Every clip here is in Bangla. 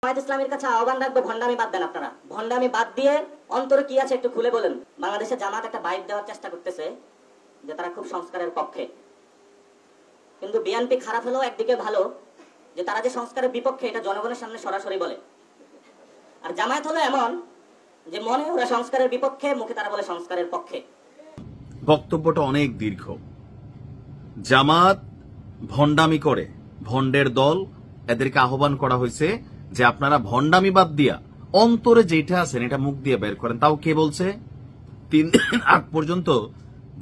জামায়াত ইসলামীর কাছে আহ্বান রাখবো, ভণ্ডামি বাদ দেন। আপনারা ভণ্ডামি বাদ দিয়ে অন্তরে কি আছে একটু খুলে বলেন। বাংলাদেশে জামাত একটা বাইট দেওয়ার চেষ্টা করতেছে যে তারা খুব সংস্কারের পক্ষে, কিন্তু বিএনপি খারাপ হলেও একদিকে ভালো যে তারা যে সংস্কারের বিপক্ষে এটা জনগণের সামনে সরাসরি বলে। আর জামায়াত হলো এমন যে মনে ওরা সংস্কারের বিপক্ষে, মুখে তারা বলে সংস্কারের পক্ষে। বক্তব্যটা অনেক দীর্ঘ। জামাত ভণ্ডামি করে, ভণ্ডের দল, এদেরকে আহ্বান করা হয়েছে যে আপনারা ভণ্ডামি বাদ দিয়া অন্তরে যেটা আছেন এটা মুখ দিয়ে বের করেন। তাও কে বলছে? 3 দিন আগ পর্যন্ত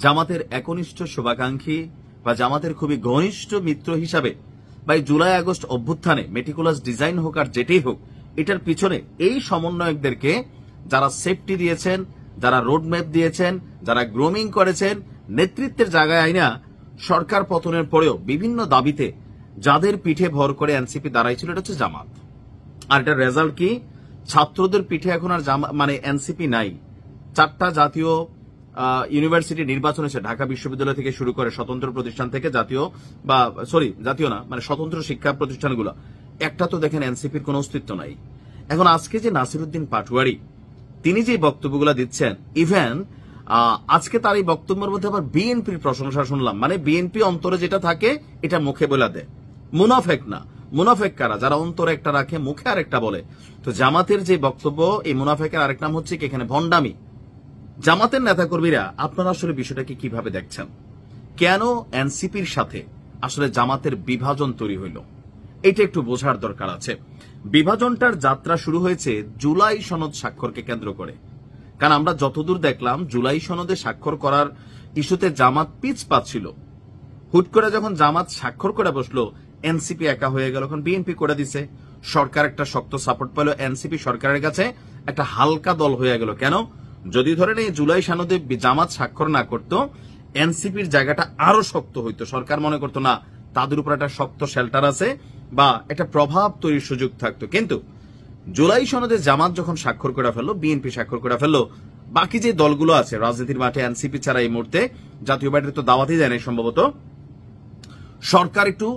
জামাতের একনিষ্ঠ শুভাকাঙ্ক্ষী বা জামাতের খুবই ঘনিষ্ঠ মিত্র হিসাবে বা জুলাই আগস্ট অভ্যুত্থানে মেটিকুলাস ডিজাইন হোক আর যেটাই হোক, এটার পিছনে এই সমন্বয়কদেরকে যারা সেফটি দিয়েছেন, যারা রোডম্যাপ দিয়েছেন, যারা গ্রোমিং করেছেন, নেতৃত্বের জায়গায় আইনা সরকার পতনের পরেও বিভিন্ন দাবিতে যাদের পিঠে ভর করে এনসিপি দাঁড়াইছিল, এটা হচ্ছে জামাত। আর এটার রেজাল্ট কি? ছাত্রদের পিঠে এখন আর এনসিপি নাই। 4টা জাতীয় ইউনিভার্সিটি নির্বাচন হয়েছে, ঢাকা বিশ্ববিদ্যালয় থেকে শুরু করে স্বতন্ত্র প্রতিষ্ঠান থেকে জাতীয় না, স্বতন্ত্র শিক্ষা প্রতিষ্ঠানগুলো, একটা তো দেখেন এনসিপির কোন অস্তিত্ব নাই। এখন আজকে যে নাসিরউদ্দিন পাটোয়ারি তিনি যে বক্তব্যগুলো দিচ্ছেন, ইভেন আজকে তার এই বক্তব্যের মধ্যে আবার বিএনপির প্রশংসা শুনলাম। মানে বিএনপি অন্তরে যেটা থাকে এটা মুখে বলে দেয়। মুনাফেক না, মুনাফেক কারা? যারা অন্তরে একটা রাখে, মুখে আরেকটা বলে। তো জামাতের যে বক্তব্য, এই মুনাফেকের আরেক নাম হচ্ছে কি এখানে ভণ্ডামি। জামাতের নেতাকর্মীরা আপনারা আসলে বিষয়টাকে কিভাবে দেখছেন? কেন এনসিপির সাথে আসলে জামাতের বিভাজন তৈরি হইল, এটা একটু বোঝার দরকার আছে। বিভাজনটার যাত্রা শুরু হয়েছে জুলাই সনদ স্বাক্ষরকে কেন্দ্র করে। কারণ আমরা যতদূর দেখলাম, জুলাই সনদে স্বাক্ষর করার ইস্যুতে জামাত পিছ পাচ্ছিল। হুট করে যখন জামাত স্বাক্ষর করে বসলো, এনসিপি একা হয়ে গেল। এখন বিএনপি করে দিছে, সরকার একটা শক্ত সাপোর্ট পেল, এনসিপি সরকারের কাছে একটা হালকা দল হয়ে গেল। কেন? যদি ধরেন এই জুলাই সনদে জামাত স্বাক্ষর না করত, এনসিপির জায়গাটা আরো শক্ত হইতো। সরকার মনে করতো না তাদের উপর একটা শক্ত শেল্টার আছে বা একটা প্রভাব তৈরির সুযোগ থাকতো। কিন্তু জুলাই সনদে জামাত যখন স্বাক্ষর করে ফেললো, বিএনপি স্বাক্ষর করে ফেললো, বাকি যে দলগুলো আছে রাজনীতির মাঠে, এনসিপি ছাড়া এই মুহূর্তে জাতীয় পার্টির তো দাওয়াতই দেয় না সম্ভবত, সরকার একটু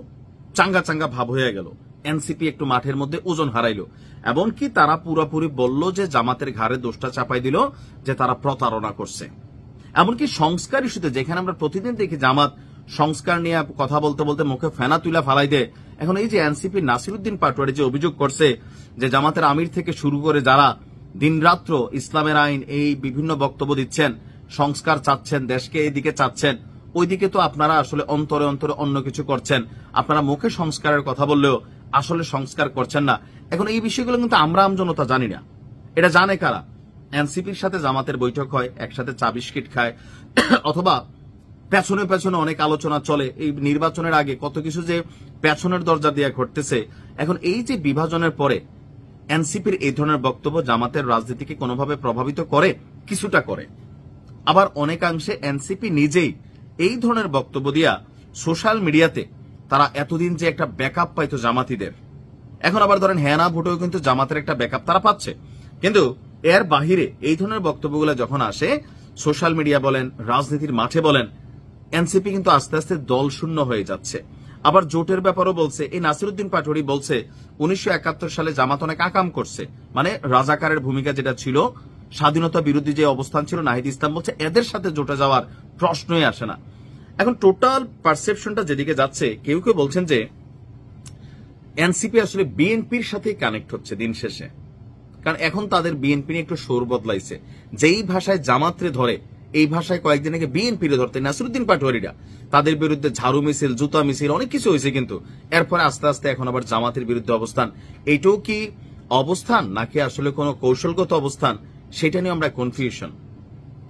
চাঙ্গা চাঙ্গা ভাব হয়ে গেল। এনসিপি একটু মাঠের মধ্যে ওজন হারাইলো। এমনকি তারা পুরোপুরি বলল যে জামাতের ঘাড়ে দোষটা চাপাই দিল যে তারা প্রতারণা করছে। এমনকি সংস্কার ইস্যুতে যেখানে আমরা প্রতিদিন দেখি জামাত সংস্কার নিয়ে কথা বলতে বলতে মুখে ফেনা তুলা ফালাই দেয়, এখন এই যে এনসিপি নাসিরউদ্দিন পাটোয়ারি যে অভিযোগ করছে যে জামাতের আমির থেকে শুরু করে যারা দিনরাত্র ইসলামের আইন এই বিভিন্ন বক্তব্য দিচ্ছেন, সংস্কার চাচ্ছেন, দেশকে এইদিকে চাচ্ছেন, ওইদিকে তো আপনারা আসলে অন্তরে অন্তরে অন্য কিছু করছেন। আপনারা মুখে সংস্কারের কথা বললেও আসলে সংস্কার করছেন না। এখন এই বিষয়গুলো কিন্তু আমরা আমজনতা জানি না। এটা জানে কারা? এনসিপির সাথে জামাতের বৈঠক হয়, একসাথে চা বিস্কিট খায়, অথবা পেছনে পেছনে অনেক আলোচনা চলে। এই নির্বাচনের আগে কত কিছু যে পেছনের দরজা দিয়ে ঘটতেছে। এখন এই যে বিভাজনের পরে এনসিপির এই ধরনের বক্তব্য জামাতের রাজনীতিকে কোনোভাবে প্রভাবিত করে? কিছুটা করে। আবার অনেকাংশে এনসিপি নিজেই এই ধরনের বক্তব্য দিয়া সোশ্যাল মিডিয়াতে তারা এতদিন যে একটা ব্যাকআপ পাইতো জামাতিদের, এখন আবার ধরেন হ্যাঁ না ভোটেও কিন্তু জামাতের একটা ব্যাকআপ তারা পাচ্ছে। কিন্তু এর বাহিরে এই ধরনের বক্তব্যগুলো যখন আসে, সোশ্যাল মিডিয়া বলেন, রাজনীতির মাঠে বলেন, এনসিপি কিন্তু আস্তে আস্তে দল শূন্য হয়ে যাচ্ছে। আবার জোটের ব্যাপারও বলছে। এই নাসিরউদ্দিন পাটোয়ারি বলছে 1971 সালে জামাত অনেক আকাম করছে, মানে রাজাকারের ভূমিকা যেটা ছিল, স্বাধীনতা বিরোধী যে অবস্থান ছিল, নাহিদ ইসলাম বলছে এদের সাথে জোটে যাওয়ার প্রশ্নই আসে না। এখন টোটাল পারসেপশনটা যেদিকে যাচ্ছে, কেউ কেউ বলছেন যে এনসিপি আসলে বিএনপির সাথে কানেক্ট হচ্ছে দিন শেষে। কারণ এখন তাদের বিএনপি নিয়ে একটু সুর বদলাইছে। যেই ভাষায় জামাতরে ধরে, এই ভাষায় কয়েকদিন আগে বিএনপিরে ধরতে নাসিরউদ্দিন পাটোয়ারিরা, তাদের বিরুদ্ধে ঝাড়ু মিছিল, জুতা মিছিল, অনেক কিছু হয়েছে। কিন্তু এরপরে আস্তে আস্তে এখন আবার জামাতের বিরুদ্ধে অবস্থান। এইটাও কি অবস্থান নাকি আসলে কোনো কৌশলগত অবস্থান, সেটা নিয়ে আমরা কনফিউশন।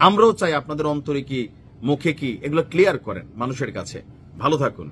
আমরাও চাই আপনাদের অন্তরে কি, মুখে কি, এগুলো ক্লিয়ার করেন মানুষের কাছে। ভালো থাকুন।